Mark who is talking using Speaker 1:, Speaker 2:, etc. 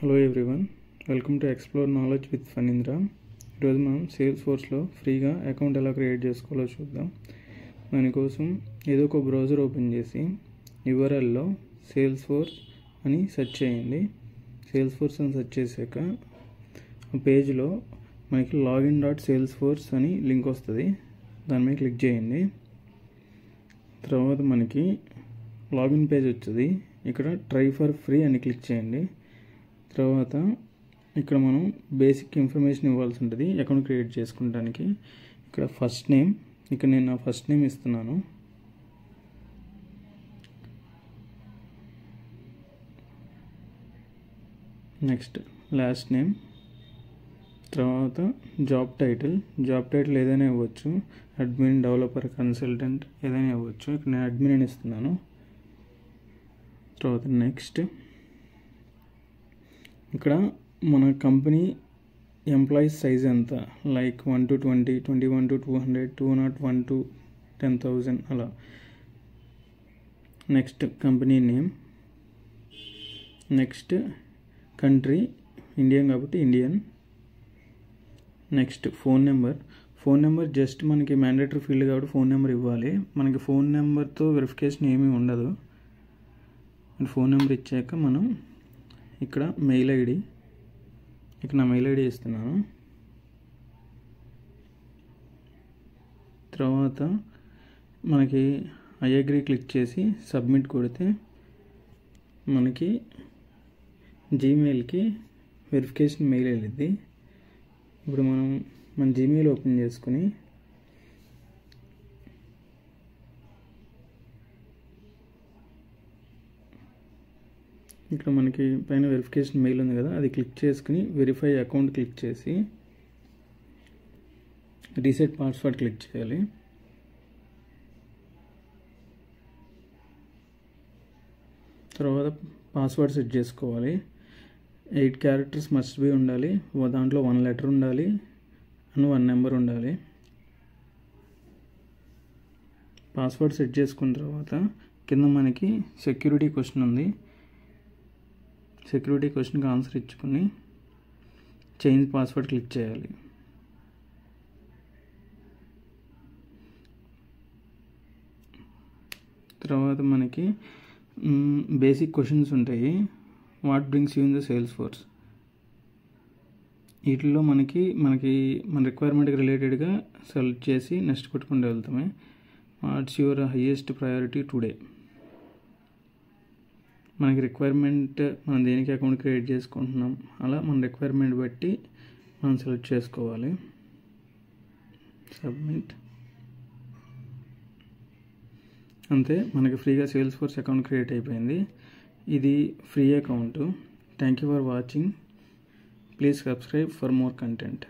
Speaker 1: Hello everyone, welcome to explore knowledge with Phanindra. ఈరోజు మనం sales ఫోర్స్లో ఫ్రీగా అకౌంట్ ఎలా క్రియేట్ చేసుకోవాలో చూద్దాం. దానికోసం ఏదో ఒక బ్రౌజర్ ఓపెన్ చేసి URLలో సేల్స్ ఫోర్స్ అని సెర్చ్ చేయండి. సేల్స్ ఫోర్స్ అని సెర్చ్ చేశాక ఆ పేజ్లో మనకి login.salesforce అని లింక్ వస్తుంది. దాని మీద క్లిక్ చేయండి. తర్వాత మనకి లాగిన్ పేజ్ వచ్చింది. ఇక్కడ ట్రై ఫర్ ఫ్రీ అని క్లిక్ చేయండి. తర్వాత ఇక్కడ మనం బేసిక్ ఇన్ఫర్మేషన్ ఇవ్వాల్సి ఉంటుంది అకౌంట్ క్రియేట్ చేసుకోవడానికి. ఇక్కడ ఫస్ట్ నేమ్, ఇక్కడ నేను నా ఫస్ట్ నేమ్ ఇస్తున్నాను. Next last name. తర్వాత జాబ్ టైటిల్ ఏదైనా ఇవ్వచ్చు. అడ్మిన్, డెవలపర్, కన్సల్టెంట్ ఏదైనా ఇవ్వచ్చు. ఇక్కడ నేను అడ్మిన్ అని ఇస్తున్నాను. తర్వాత నెక్స్ట్, ఇక్కడ మన కంపెనీ ఎంప్లాయీస్ సైజ్ ఎంత, లైక్ 1 to 20, 21 to 200, 201 to 10,000 అలా. Next company name. Next country, Indian కాబట్టి Indian. Next phone number just మనకి మ్యాండేటరీ ఫీల్డ్ కాబట్టి ఫోన్ నెంబర్ ఇవ్వాలి. మనకి ఫోన్ నెంబర్తో వెరిఫికేషన్ ఏమీ ఉండదు. ఫోన్ నెంబర్ ఇచ్చాక మనం ఇక్కడ మెయిల్ ఐడి, ఇక్కడ నా మెయిల్ ఐడి ఇస్తున్నాను. తర్వాత మనకి ఐ అగ్రీ క్లిక్ చేసి సబ్మిట్ కొడితే మనకి జీమెయిల్కి వెరిఫికేషన్ మెయిల్ వెళ్ళింది. ఇప్పుడు మనం మన జీమెయిల్ ఓపెన్ చేసుకుని ఇక్కడ మనకి పైన వెరిఫికేషన్ మెయిల్ ఉంది కదా, అది క్లిక్ చేసుకుని వెరిఫై అకౌంట్ క్లిక్ చేసి రీసెట్ పాస్వర్డ్ క్లిక్ చేయాలి. తర్వాత పాస్వర్డ్ సెట్ చేసుకోవాలి. 8 క్యారెక్టర్స్ మస్ట్ బి ఉండాలి. దాంట్లో 1 లెటర్ ఉండాలి అండ్ 1 నెంబర్ ఉండాలి. పాస్వర్డ్ సెట్ చేసుకున్న తర్వాత కింద మనకి సెక్యూరిటీ క్వశ్చన్ ఉంది. సెక్యూరిటీ క్వశ్చన్కి ఆన్సర్ ఇచ్చుకుని చేంజ్ పాస్వర్డ్ క్లిక్ చేయాలి. తర్వాత మనకి బేసిక్ క్వశ్చన్స్ ఉంటాయి. What brings you in the Salesforce. వీటిల్లో మనకి మన రిక్వైర్మెంట్కి రిలేటెడ్గా సెలెక్ట్ చేసి నెక్స్ట్ కొట్టుకుంటూ వెళ్తామే. What's your highest priority today. మనకి రిక్వైర్మెంట్, మనం దేనికి అకౌంట్ క్రియేట్ చేసుకుంటున్నాం అలా మన రిక్వైర్మెంట్ బట్టి మనం సెలెక్ట్ చేసుకోవాలి. సబ్మిట్. అంతే, మనకి ఫ్రీగా సేల్స్ ఫోర్స్ అకౌంట్ క్రియేట్ అయిపోయింది. ఇది free account. Thank you for watching. Please subscribe for more content.